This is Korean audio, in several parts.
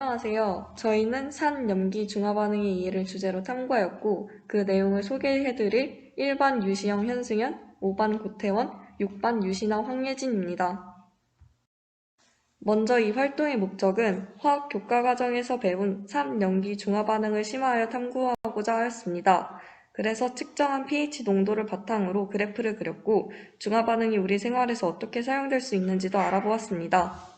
안녕하세요. 저희는 산염기 중화반응의 이해를 주제로 탐구하였고 그 내용을 소개해드릴 1반 유시영 현승연, 5반 고태원, 6반 유신아 황예진입니다. 먼저 이 활동의 목적은 화학 교과과정에서 배운 산염기 중화반응을 심화하여 탐구하고자 하였습니다. 그래서 측정한 pH 농도를 바탕으로 그래프를 그렸고 중화반응이 우리 생활에서 어떻게 사용될 수 있는지도 알아보았습니다.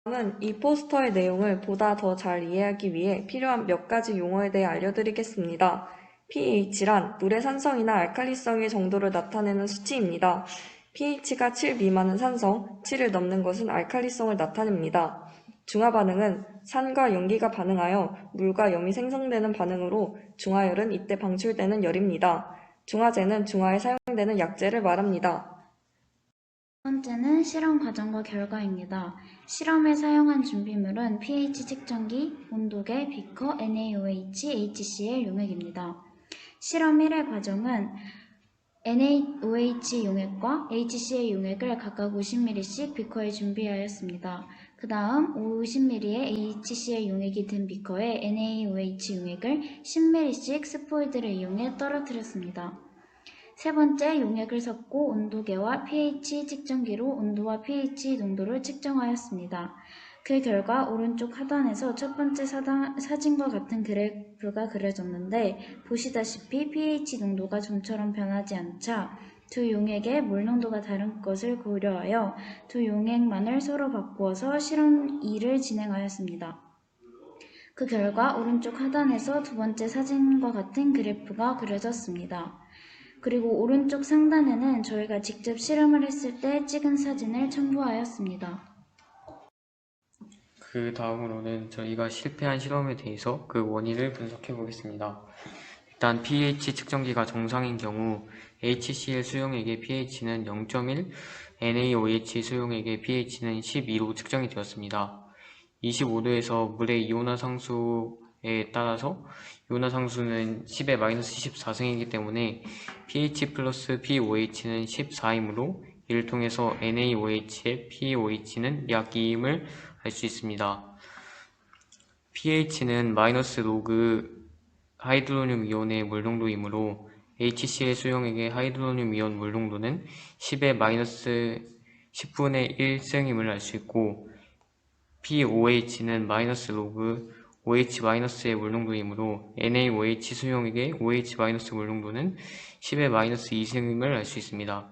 다음은 이 포스터의 내용을 보다 더 잘 이해하기 위해 필요한 몇 가지 용어에 대해 알려드리겠습니다. pH란 물의 산성이나 알칼리성의 정도를 나타내는 수치입니다. pH가 7 미만은 산성, 7을 넘는 것은 알칼리성을 나타냅니다. 중화반응은 산과 염기가 반응하여 물과 염이 생성되는 반응으로 중화열은 이때 방출되는 열입니다. 중화제는 중화에 사용되는 약재를 말합니다. 두 번째는 실험 과정과 결과입니다. 실험에 사용한 준비물은 pH 측정기, 온도계, 비커, NaOH, HCl 용액입니다. 실험 1의 과정은 NaOH 용액과 HCl 용액을 각각 50ml씩 비커에 준비하였습니다. 그 다음 50ml의 HCl 용액이 든 비커에 NaOH 용액을 10ml씩 스포이드를 이용해 떨어뜨렸습니다. 세 번째, 용액을 섞고 온도계와 pH 측정기로 온도와 pH 농도를 측정하였습니다. 그 결과 오른쪽 하단에서 첫 번째 사진과 같은 그래프가 그려졌는데 보시다시피 pH 농도가 좀처럼 변하지 않자 두 용액의 물 농도가 다른 것을 고려하여 두 용액만을 서로 바꾸어서 실험 2를 진행하였습니다. 그 결과 오른쪽 하단에서 두 번째 사진과 같은 그래프가 그려졌습니다. 그리고 오른쪽 상단에는 저희가 직접 실험을 했을 때 찍은 사진을 첨부하였습니다. 그 다음으로는 저희가 실패한 실험에 대해서 그 원인을 분석해 보겠습니다. 일단 pH 측정기가 정상인 경우 HCl 수용액의 pH는 0.1, NaOH 수용액의 pH는 12로 측정이 되었습니다. 25도에서 물의 이온화 상수에 따라서 이온화 상수는 10의 마이너스 14승이기 때문에 pH 플러스 pOH는 14이므로 이를 통해서 NaOH의 pOH는 약 2임을 알 수 있습니다. pH는 마이너스 로그 하이드로늄 이온의 물농도이므로 HCl 수용액의 하이드로늄 이온 물농도는 10의 마이너스 10분의 1승임을 알 수 있고 pOH는 마이너스 로그 OH-의 물농도이므로 NaOH 수용액의 OH- 물농도는 10의 마이너스 2승임을 알 수 있습니다.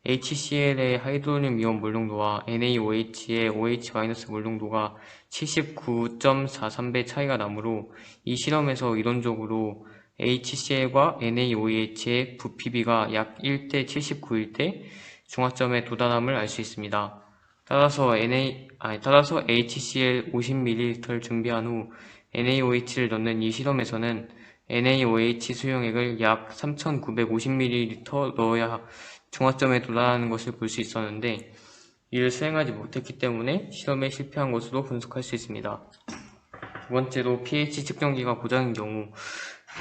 HCl의 하이드로늄 이온 물농도와 NaOH의 OH- 물농도가 79.43배 차이가 나므로 이 실험에서 이론적으로 HCl과 NaOH의 부피비가 약 1대 79일 때 중화점에 도달함을 알 수 있습니다. 따라서 HCl 50ml를 준비한 후 NaOH를 넣는 이 실험에서는 NaOH 수용액을 약 3950ml 넣어야 중화점에 도달하는 것을 볼 수 있었는데 이를 수행하지 못했기 때문에 실험에 실패한 것으로 분석할 수 있습니다. 두 번째로 pH 측정기가 고장인 경우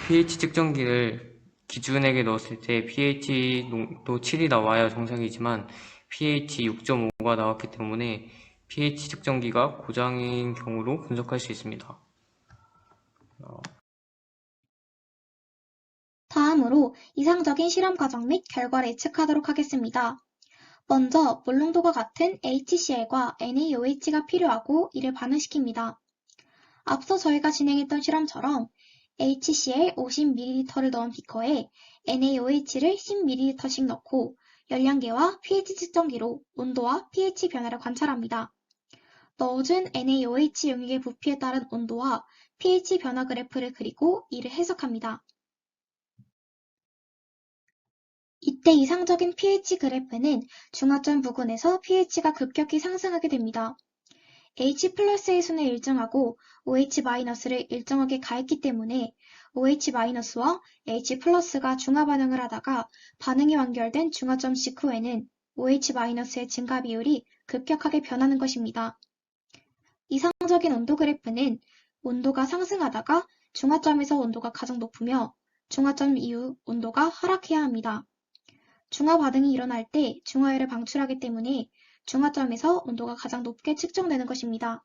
pH 측정기를 기준액에 넣었을 때 pH 농도 7이 나와야 정상이지만 pH 6.5가 나왔기 때문에 pH 측정기가 고장인 경우로 분석할 수 있습니다. 다음으로 이상적인 실험 과정 및 결과를 예측하도록 하겠습니다. 먼저 물농도가 같은 HCl과 NaOH가 필요하고 이를 반응시킵니다. 앞서 저희가 진행했던 실험처럼 HCl 50ml를 넣은 비커에 NaOH를 10ml씩 넣고 열량계와 pH 측정기로 온도와 pH 변화를 관찰합니다. 넣어준 NaOH 용액의 부피에 따른 온도와 pH 변화 그래프를 그리고 이를 해석합니다. 이때 이상적인 pH 그래프는 중화점 부근에서 pH가 급격히 상승하게 됩니다. H+의 순을 일정하고 OH-를 일정하게 가했기 때문에 OH-와 H+가 중화 반응을 하다가 반응이 완결된 중화점 직후에는 OH-의 증가 비율이 급격하게 변하는 것입니다. 이상적인 온도 그래프는 온도가 상승하다가 중화점에서 온도가 가장 높으며 중화점 이후 온도가 하락해야 합니다. 중화 반응이 일어날 때 중화열을 방출하기 때문에 중화점에서 온도가 가장 높게 측정되는 것입니다.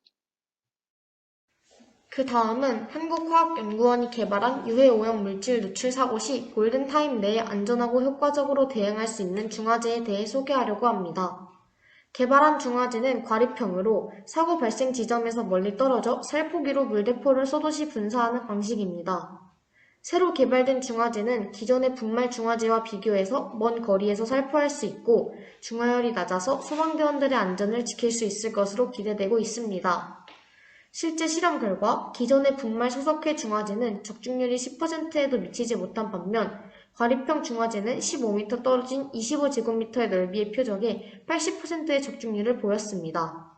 그 다음은 한국화학연구원이 개발한 유해오염 물질 누출 사고 시 골든타임 내에 안전하고 효과적으로 대응할 수 있는 중화제에 대해 소개하려고 합니다. 개발한 중화제는 과립형으로 사고 발생 지점에서 멀리 떨어져 살포기로 물대포를 쏘듯이 분사하는 방식입니다. 새로 개발된 중화제는 기존의 분말 중화제와 비교해서 먼 거리에서 살포할 수 있고 중화율이 낮아서 소방대원들의 안전을 지킬 수 있을 것으로 기대되고 있습니다. 실제 실험 결과 기존의 분말 소석회 중화제는 적중률이 10%에도 미치지 못한 반면 과립형 중화제는 15m 떨어진 25제곱미터의 넓이의 표적에 80%의 적중률을 보였습니다.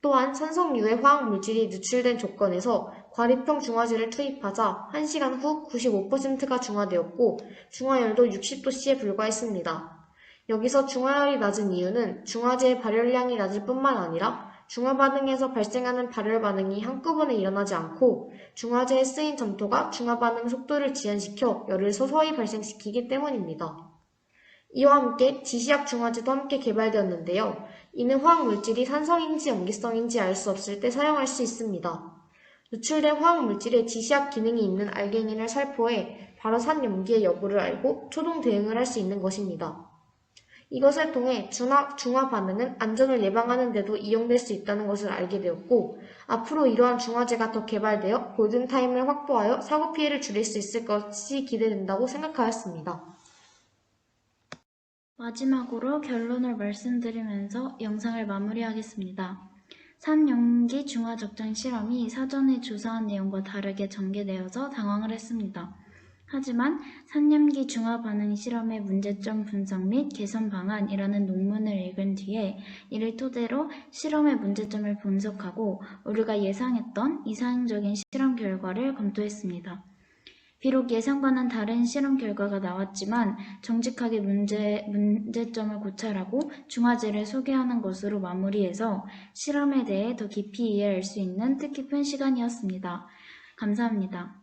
또한 산성 유해 화학 물질이 누출된 조건에서 과립형 중화제를 투입하자 1시간 후 95%가 중화되었고 중화율도 60도씨에 불과했습니다. 여기서 중화율이 낮은 이유는 중화제의 발열량이 낮을 뿐만 아니라 중화 반응에서 발생하는 발열 반응이 한꺼번에 일어나지 않고 중화제에 쓰인 점토가 중화 반응 속도를 지연시켜 열을 서서히 발생시키기 때문입니다. 이와 함께 지시약 중화제도 함께 개발되었는데요. 이는 화학물질이 산성인지 염기성인지 알 수 없을 때 사용할 수 있습니다. 누출된 화학물질에 지시약 기능이 있는 알게닌을 살포해 바로 산염기의 여부를 알고 초동 대응을 할 수 있는 것입니다. 이것을 통해 중화 반응은 안전을 예방하는 데도 이용될 수 있다는 것을 알게 되었고 앞으로 이러한 중화제가 더 개발되어 골든타임을 확보하여 사고 피해를 줄일 수 있을 것이 기대된다고 생각하였습니다. 마지막으로 결론을 말씀드리면서 영상을 마무리하겠습니다. 산염기 중화 적정 실험이 사전에 조사한 내용과 다르게 전개되어서 당황을 했습니다. 하지만 산염기 중화 반응 실험의 문제점 분석 및 개선 방안이라는 논문을 읽은 뒤에 이를 토대로 실험의 문제점을 분석하고 우리가 예상했던 이상적인 실험 결과를 검토했습니다. 비록 예상과는 다른 실험 결과가 나왔지만 정직하게 문제점을 고찰하고 중화제를 소개하는 것으로 마무리해서 실험에 대해 더 깊이 이해할 수 있는 뜻깊은 시간이었습니다. 감사합니다.